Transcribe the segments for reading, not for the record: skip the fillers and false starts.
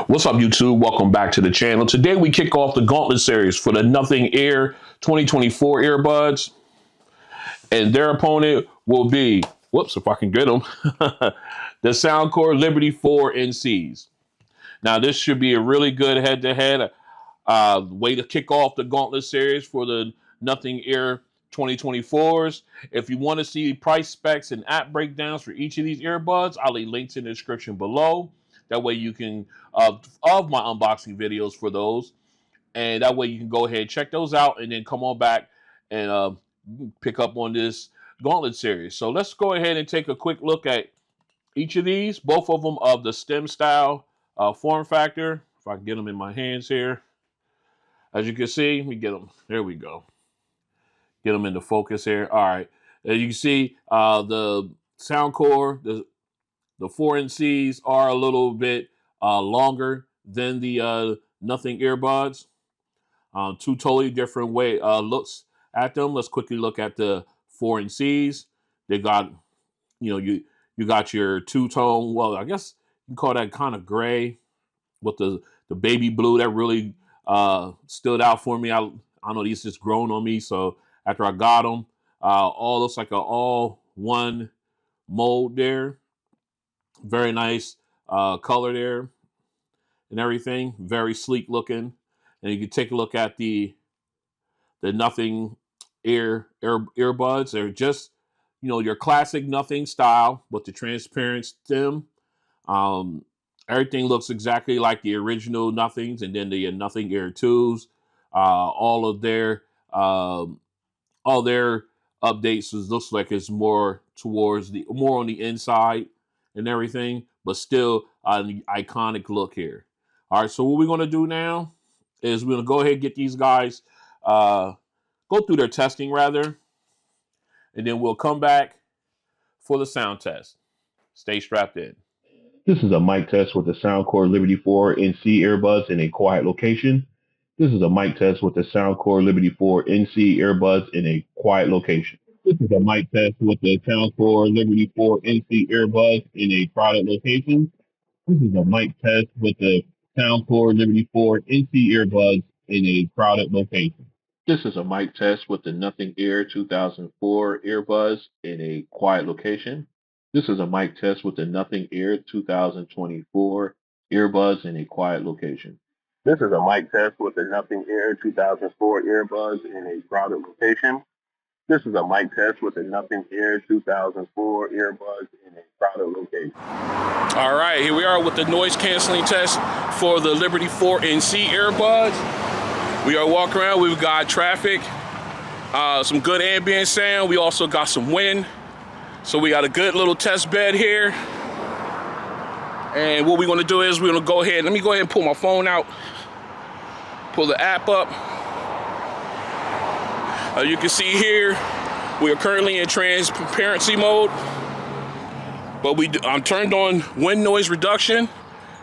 What's up, YouTube? Welcome back to the channel. Today we kick off the Gauntlet Series for the Nothing Air 2024 earbuds. And their opponent will be, whoops, if I can get them, the Soundcore Liberty 4 NCs. Now, this should be a really good head-to-head way to kick off the Gauntlet Series for the Nothing Air 2024s. If you want to see price specs and app breakdowns for each of these earbuds, I'll leave links in the description below. That way you can, of my unboxing videos for those. And that way you can go ahead and check those out and then come on back and pick up on this Gauntlet Series. So let's go ahead and take a quick look at each of these, both of them of the stem style form factor. If I can get them in my hands here. As you can see, we get them. There we go. Get them into focus here. All right. As you can see, the Soundcore, the 4NCs are a little bit longer than the Nothing earbuds. Two totally different looks at them. Let's quickly look at the 4NCs. They got, you got your two-tone, well, I guess you can call that kind of gray with the baby blue. That really stood out for me. I know these just grown on me, so after I got them, all looks like an all-one mold there. Very nice color there and everything. Very sleek looking. And you can take a look at the Nothing earbuds. They're just, your classic Nothing style with the transparent stem. Everything looks exactly like the original Nothings, and then the Nothing Air 2s. All their updates looks like it's more on the inside and everything, but still an iconic look here. All right, so what we're going to do now is we're going to go ahead and get these guys, go through their testing rather, and then we'll come back for the sound test. Stay strapped in. This is a mic test with the Soundcore Liberty 4 NC earbuds in a quiet location. This is a mic test with the Soundcore Liberty 4 NC earbuds in a quiet location. This is a mic test with the Soundcore Liberty 4 NC earbuds in a crowded location. This is a mic test with the Soundcore Liberty 4 NC earbuds in a crowded location. This is a mic test with the Nothing Air 2004 earbuds in a quiet location. This is a mic test with the Nothing Air 2024 earbuds in a quiet location. This is a mic test with the Nothing Air 2004 earbuds in a crowded location. This is a mic test with the Nothing Air 2004 earbuds in a crowded location. All right, here we are with the noise canceling test for the Liberty 4 NC earbuds. We are walking around. We've got traffic, some good ambient sound. We also got some wind. So we got a good little test bed here. And what we're gonna do is we're gonna go ahead, let me go ahead and pull my phone out, pull the app up. You can see here, we are currently in transparency mode, but I'm turned on wind noise reduction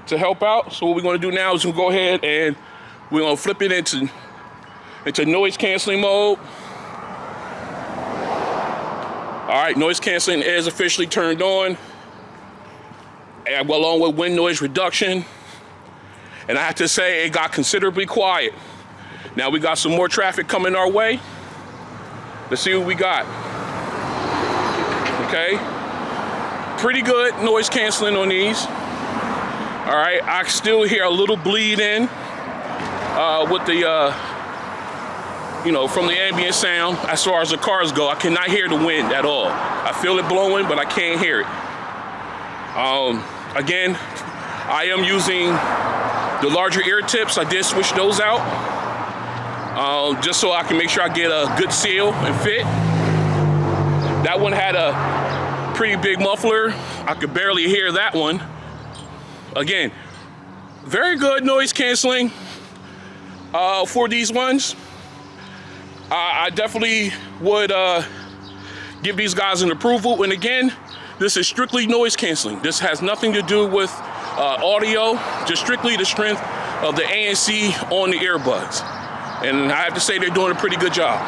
to help out. So what we're gonna do now is we'll go ahead and we're gonna flip it into noise canceling mode. All right, noise canceling is officially turned on, and along with wind noise reduction. And I have to say, it got considerably quiet. Now we got some more traffic coming our way. Let's see what we got. Okay, pretty good noise canceling on these. All right, I still hear a little bleed in with the from the ambient sound. As far as the cars go, I cannot hear the wind at all. I feel it blowing, but I can't hear it. Again, I am using the larger ear tips. I did switch those out just so I can make sure I get a good seal and fit. That one had a pretty big muffler. I could barely hear that one. Again, very good noise canceling for these ones. I definitely would give these guys an approval. And again, this is strictly noise canceling. This has nothing to do with audio, just strictly the strength of the ANC on the earbuds. And I have to say they're doing a pretty good job.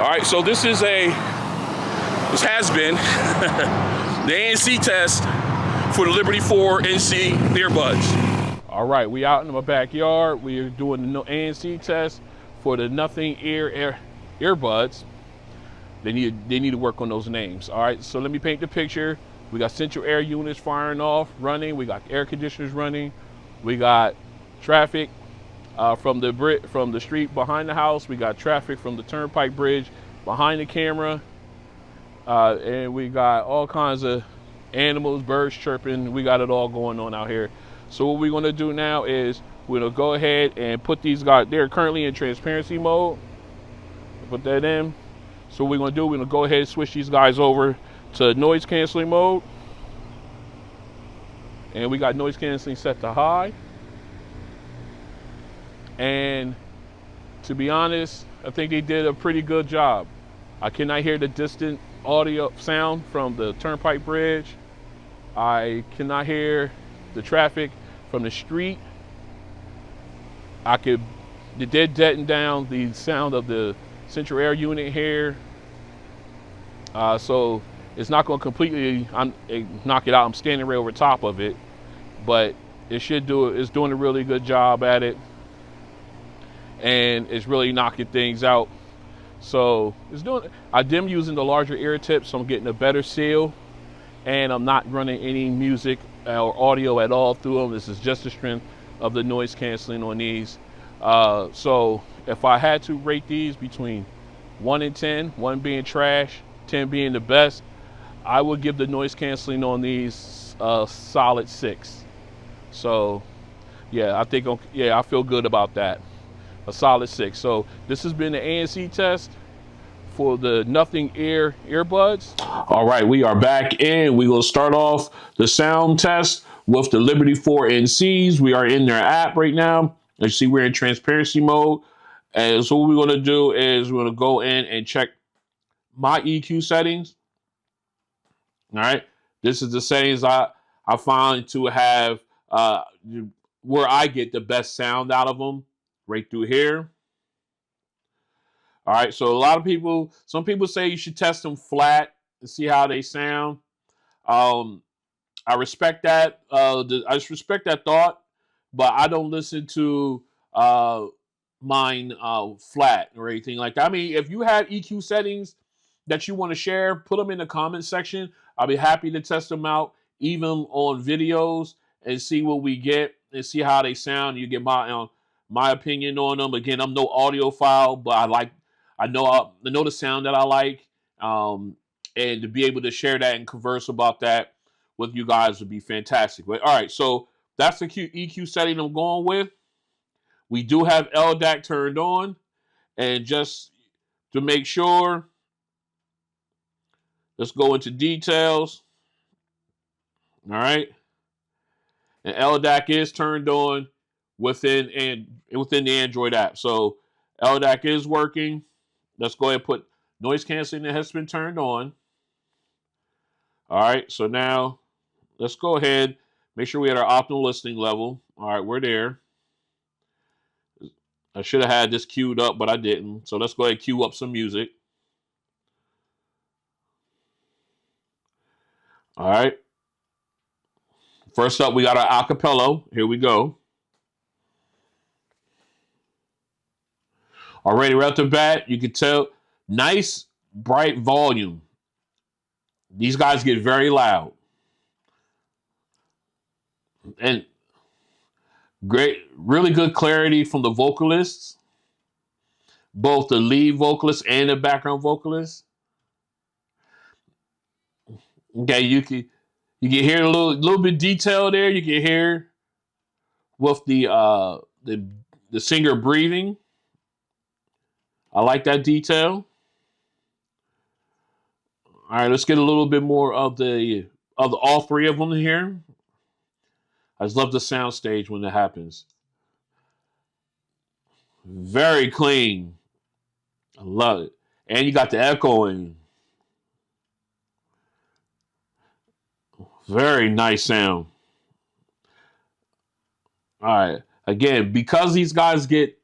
All right, so this has been the ANC test for the Liberty 4 NC earbuds. All right, we out in my backyard. We are doing the ANC test for the Nothing earbuds. They need to work on those names. All right, so let me paint the picture. We got central air units firing off, running. We got air conditioners running. We got traffic from the street behind the house. We got traffic from the turnpike bridge behind the camera, and we got all kinds of animals, birds chirping. We got it all going on out here. So what we're going to do now is we're going to go ahead and put these guys. They're currently in transparency mode. Put that in. So what we're going to do, we're going to go ahead and switch these guys over to noise canceling mode. And we got noise canceling set to high. And to be honest, I think they did a pretty good job. I cannot hear the distant audio sound from the turnpike bridge. I cannot hear the traffic from the street. They did deaden down the sound of the central air unit here. So it's not going to completely knock it out. I'm standing right over top of it, but it's doing a really good job at it, and it's really knocking things out. So I am using the larger ear tips, so I'm getting a better seal, and I'm not running any music or audio at all through them. This is just the strength of the noise canceling on these. So if I had to rate these between 1 and 10, 1 being trash, 10 being the best, I would give the noise canceling on these a solid 6. So yeah, I feel good about that. A solid 6. So this has been the ANC test for the Nothing earbuds. All right, we are back in. We will start off the sound test with the Liberty 4 NCs. We are in their app right now. As you see, we're in transparency mode. And so what we're going to do is we're going to go in and check my EQ settings. All right, this is the settings I find to have where I get the best sound out of them, right through here. All right, so some people say you should test them flat and see how they sound. I respect that. I just respect that thought, but I don't listen to mine flat or anything like that. I mean, if you have EQ settings that you want to share, put them in the comment section. I'll be happy to test them out, even on videos, and see what we get and see how they sound. You get my opinion on them. Again, I'm no audiophile, but I know the sound that I like, and to be able to share that and converse about that with you guys would be fantastic. But all right, so that's the EQ setting I'm going with. We do have LDAC turned on, and just to make sure, let's go into details. All right, and LDAC is turned on within the Android app. So LDAC is working. Let's go ahead and put noise canceling that has been turned on. All right, so now let's go ahead, make sure we had our optimal listening level. All right, we're there. I should have had this queued up, but I didn't. So let's go ahead and queue up some music. All right. First up, we got our acapella. Here we go. Already right off the bat, you can tell, nice, bright volume. These guys get very loud. And great, really good clarity from the vocalists, both the lead vocalist and the background vocalist. Okay, you can hear a little bit detail there. You can hear with the singer breathing. I like that detail. All right, let's get a little bit more of all three of them here. I just love the sound stage when that happens. Very clean. I love it. And you got the echoing. Very nice sound. All right. Again, because these guys get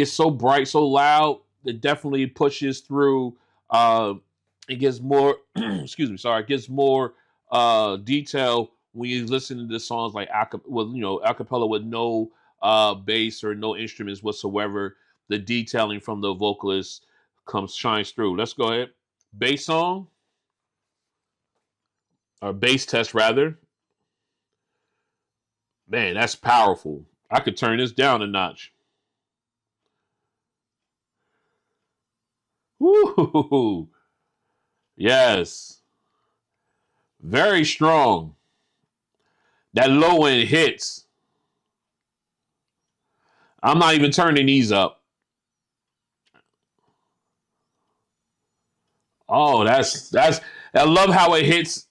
so bright, so loud, it definitely pushes through. It gives more. Excuse me. Sorry. It gives more detail when you listen to the songs like acapella with no bass or no instruments whatsoever, the detailing from the vocalist shines through. Let's go ahead. Bass song or bass test rather. Man, that's powerful. I could turn this down a notch. Woo! Yes. Very strong. That low end hits. I'm not even turning these up. Oh, that's I love how it hits.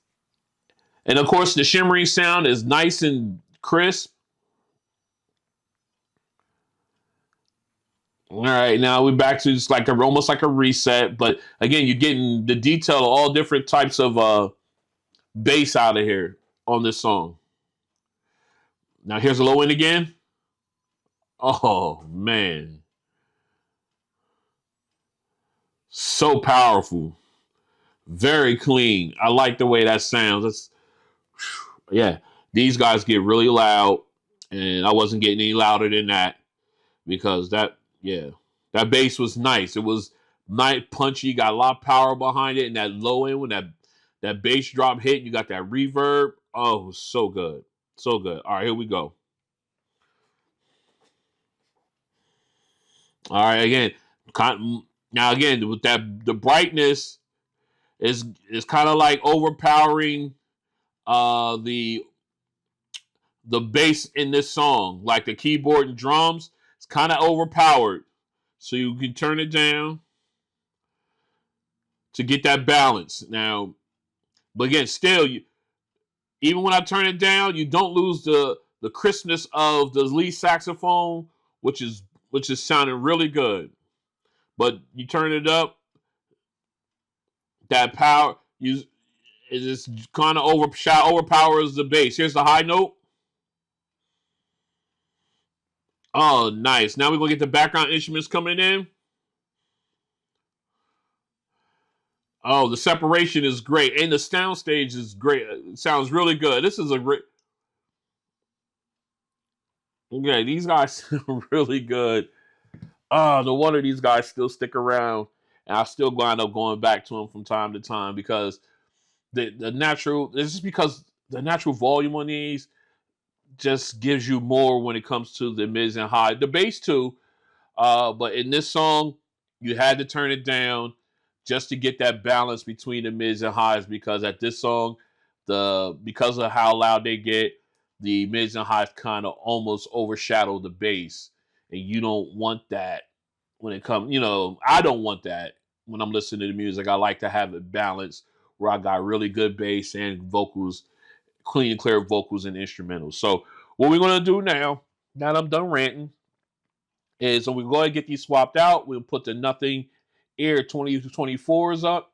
And of course the shimmering sound is nice and crisp. All right, now we're back to just like almost like a reset, but again, you're getting the detail of all different types of bass out of here on this song. Now here's the low end again. Oh man, so powerful, very clean. I like the way that sounds. Yeah, these guys get really loud, and I wasn't getting any louder than that because that bass was nice. It was nice, punchy, got a lot of power behind it, and that low end when that bass drop hit, you got that reverb. Oh, it was so good, so good. All right, here we go. All right, again, now again with that the brightness is kind of like overpowering the bass in this song, like the keyboard and drums. It's kind of overpowered, so you can turn it down to get that balance. Now, but again, still, even when I turn it down, you don't lose the crispness of the lead saxophone, which is sounding really good. But you turn it up, that power it just kind of overpowers the bass. Here's the high note. Oh, nice. Now we're gonna get the background instruments coming in. Oh, the separation is great, and the sound stage is great. It sounds really good. This is a great. Okay, these guys are really good. No wonder these guys still stick around, and I still wind up going back to them from time to time because the natural. It's just because the natural volume on these just gives you more when it comes to the mids and high. The bass too, but in this song, you had to turn it down just to get that balance between the mids and highs because at this song, because of how loud they get, the mids and highs kind of almost overshadow the bass. And you don't want that when it comes, I don't want that when I'm listening to music. I like to have it balanced where I got really good bass and vocals, clean and clear vocals and instrumentals. So what we're gonna do now that I'm done ranting, is so we go ahead and get these swapped out. We'll put the Nothing Air 2024s up,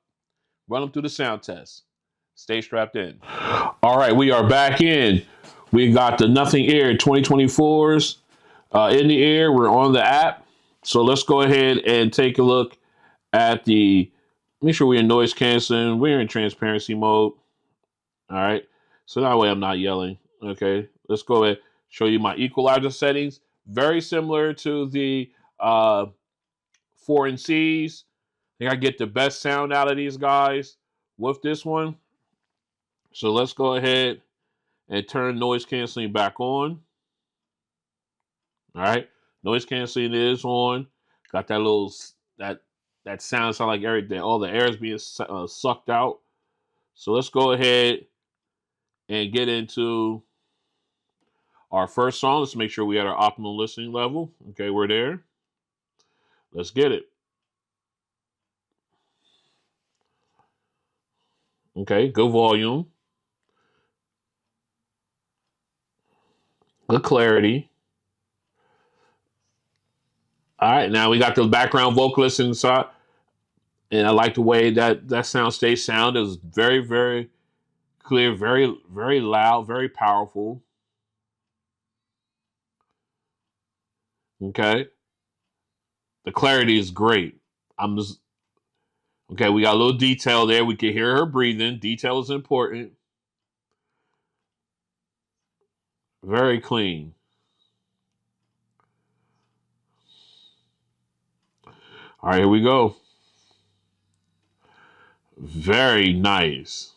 run them through the sound test. Stay strapped in. All right, we are back in. We got the Nothing Air 2024s in the air. We're on the app. So let's go ahead and take a look at make sure we're in noise canceling. We're in transparency mode. All right. So that way I'm not yelling. Okay. Let's go ahead show you my equalizer settings. Very similar to the 4NCs. I think I get the best sound out of these guys with this one. So let's go ahead and turn noise canceling back on. All right. Noise canceling is on. Got that little, that sound like everything. All the air is being sucked out. So let's go ahead and get into our first song. Let's make sure we had our optimal listening level. Okay, we're there. Let's get it. Okay, good volume. Good clarity. All right, now we got the background vocalist inside. And I like the way that sound stage sound is very, very clear, very, very loud, very powerful. Okay. The clarity is great. Okay, we got a little detail there. We can hear her breathing. Detail is important. Very clean. All right, here we go. Very nice.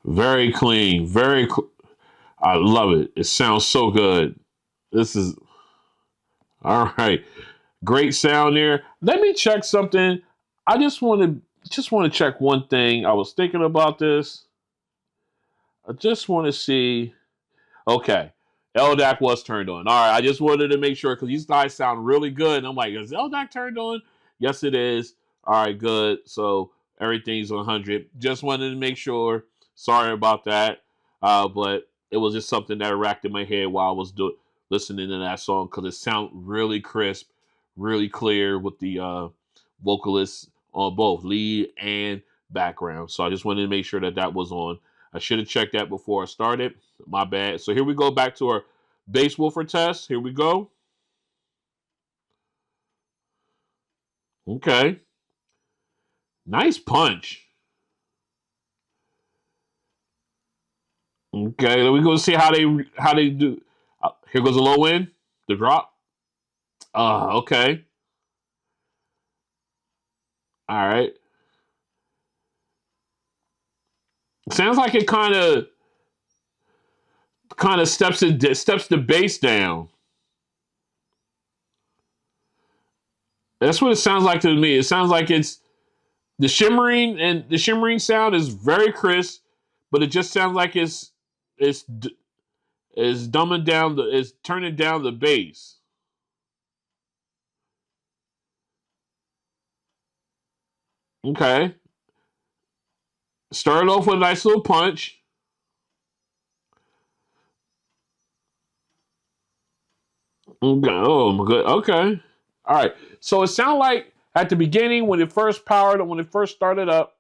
Very clean. I love it. It sounds so good. This is all right. Great sound there. Let me check something. I just want to check one thing. I was thinking about this. I just want to see. Okay. LDAC was turned on. All right. I just wanted to make sure because these guys sound really good. And I'm like, is LDAC turned on? Yes, it is. All right, good. So everything's 100. Just wanted to make sure. Sorry about that. But it was just something that racked in my head while I was listening to that song because it sounded really crisp, really clear with the vocalists on both lead and background. So I just wanted to make sure that that was on. I should have checked that before I started. My bad. So here we go back to our bass woofer test. Here we go. Okay. Nice punch. Okay, let me go see how they do. Here goes a low end, the drop. Okay. All right. Sounds like it kind of steps the bass down. That's what it sounds like to me. It sounds like it's the shimmering sound is very crisp, but it just sounds like it's is dumbing down is turning down the bass. Okay. Started off with a nice little punch. Okay. Oh my good. Okay. All right. So it sounded like at the beginning when it first started up,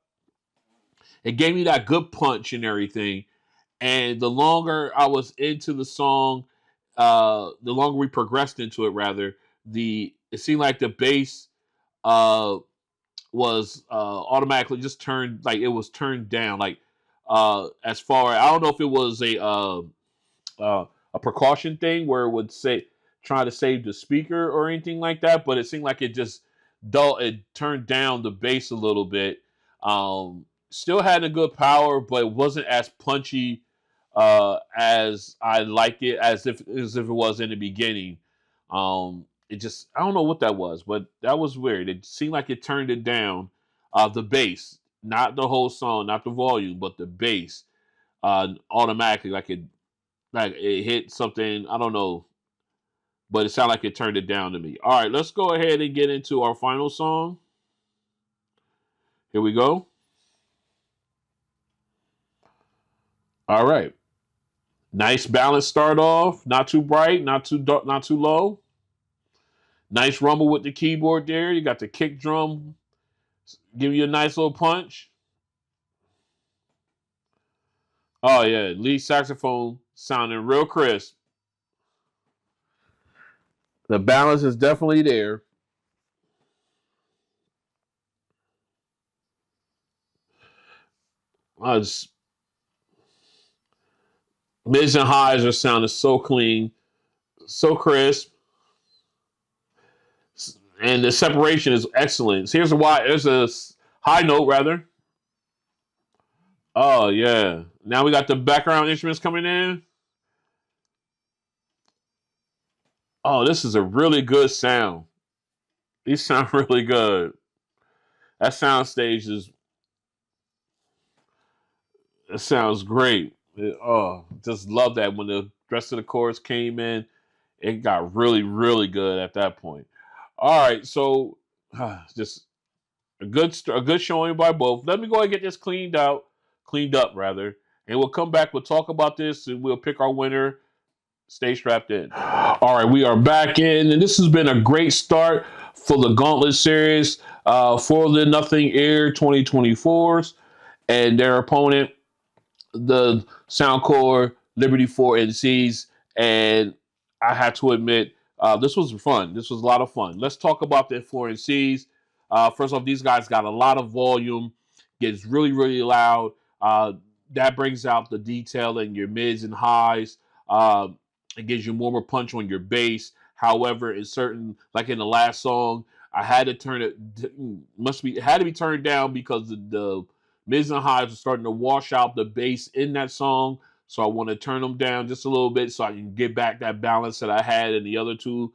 it gave me that good punch and everything. And the longer I was into the song, the longer we progressed into it, rather, it seemed like the bass uh, was automatically just turned like it was turned down. Like as far I don't know if it was uh, a precaution thing where it would say try to save the speaker or anything like that, but it seemed like it just it turned down the bass a little bit. Still had a good power, but it wasn't as punchy as I like it as if it was in the beginning. It just I don't know what that was, but that was weird. It seemed like it turned it down. The bass, not the whole song, not the volume, but the bass automatically like it hit something. I don't know, but it sounded like it turned it down to me. All right, let's go ahead and get into our final song. Here we go. All right, nice balance start off. Not too bright, not too dark, not too low. Nice rumble with the keyboard there. You got the kick drum, give you a nice little punch. Oh yeah, lead saxophone sounding real crisp. The balance is definitely there. It's, mids and highs are sounding so clean, so crisp, and the separation is excellent. Here's a why. There's a high note rather. Oh yeah. Now we got the background instruments coming in. Oh, this is a really good sound. These sound really good. That sound stage is it sounds great. Just love that when the rest of the chorus came in, it got really, really good at that point. All right, so just a good showing by both. Let me go ahead and get this cleaned up rather, and we'll come back. We'll talk about this, and we'll pick our winner. Stay strapped in. All right, we are back in, and this has been a great start for the Gauntlet Series for the Nothing Air 2024s and their opponent, the Soundcore Liberty 4 NCs. And I had to admit, this was fun. This was a lot of fun. Let's talk about the 4 NCs. First off, these guys got a lot of volume, gets really, really loud. that brings out the detail in your mids and highs. Um, it gives you more punch on your bass. However, in certain, like in the last song, I had to turn it. It had to be turned down because the mids and highs are starting to wash out the bass in that song. So I want to turn them down just a little bit so I can get back that balance that I had in the other two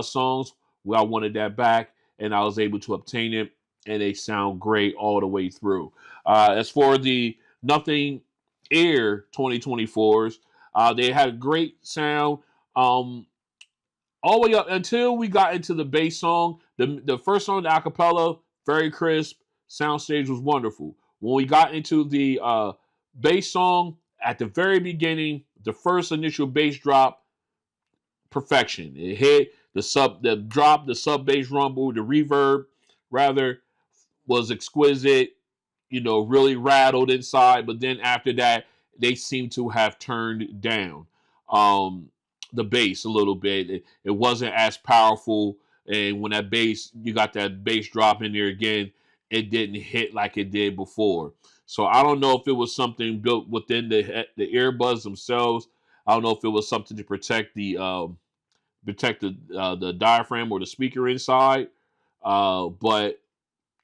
songs where I wanted that back, and I was able to obtain it, and they sound great all the way through. As for the Nothing Air 2024s, they had a great sound. All the way up until we got into the bass song. The first song, the acapella, very crisp. Soundstage was wonderful. When we got into the bass song at the very beginning, the first initial bass drop, perfection. It hit the drop, the sub bass rumble, the reverb rather was exquisite, really rattled inside. But then after that, they seem to have turned down the bass a little bit. It wasn't as powerful. And when you got that bass drop in there again, it didn't hit like it did before. So I don't know if it was something built within the earbuds themselves. I don't know if it was something to protect the diaphragm or the speaker inside. But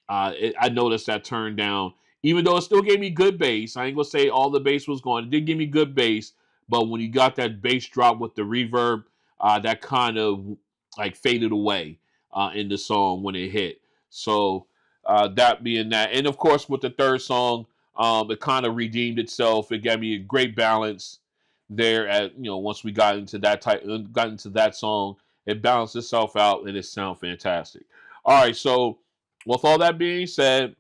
I noticed that turned down, even though it still gave me good bass. I ain't gonna say all the bass was gone. It did give me good bass, but when you got that bass drop with the reverb, that kind of like faded away in the song when it hit. So that being that, and of course with the third song, it kind of redeemed itself. It gave me a great balance there. At once we got into that song, it balanced itself out and it sounded fantastic. All right, so with all that being said,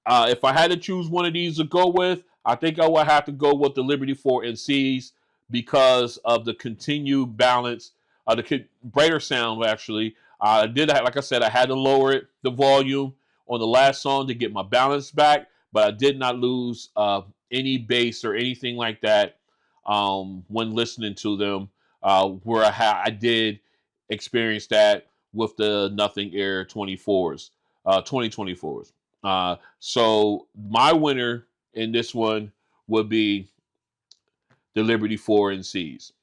if I had to choose one of these to go with, I think I would have to go with the Liberty 4 NCs because of the continued balance, the brighter sound. Actually, I did like I said, I had to lower the volume on the last song to get my balance back, but I did not lose any bass or anything like that when listening to them. Where I did experience that with the Nothing Air 2024s. So my winner in this one would be the Liberty 4 and C's.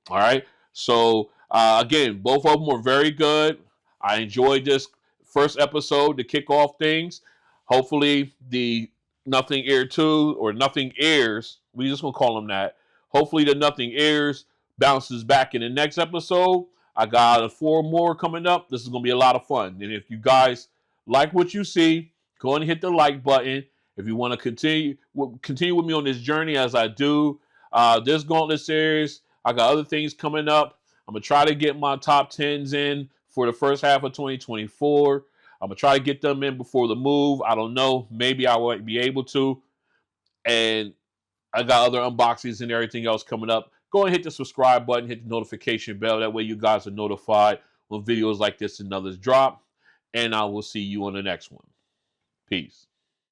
All right. So again, both of them were very good. I enjoyed this first episode to kick off things. Hopefully, the Nothing Air 2 or Nothing Airs, we just gonna call them that. Hopefully, the Nothing Airs bounces back in the next episode. I got 4 more coming up. This is gonna be a lot of fun. And if you guys like what you see, go and hit the like button. If you want to continue with me on this journey as I do, this Gauntlet Series, I got other things coming up. I'm going to try to get my top 10s in for the first half of 2024. I'm going to try to get them in before the move. I don't know. Maybe I won't be able to. And I got other unboxings and everything else coming up. Go and hit the subscribe button, hit the notification bell. That way you guys are notified when videos like this and others drop. And I will see you on the next one. Peace.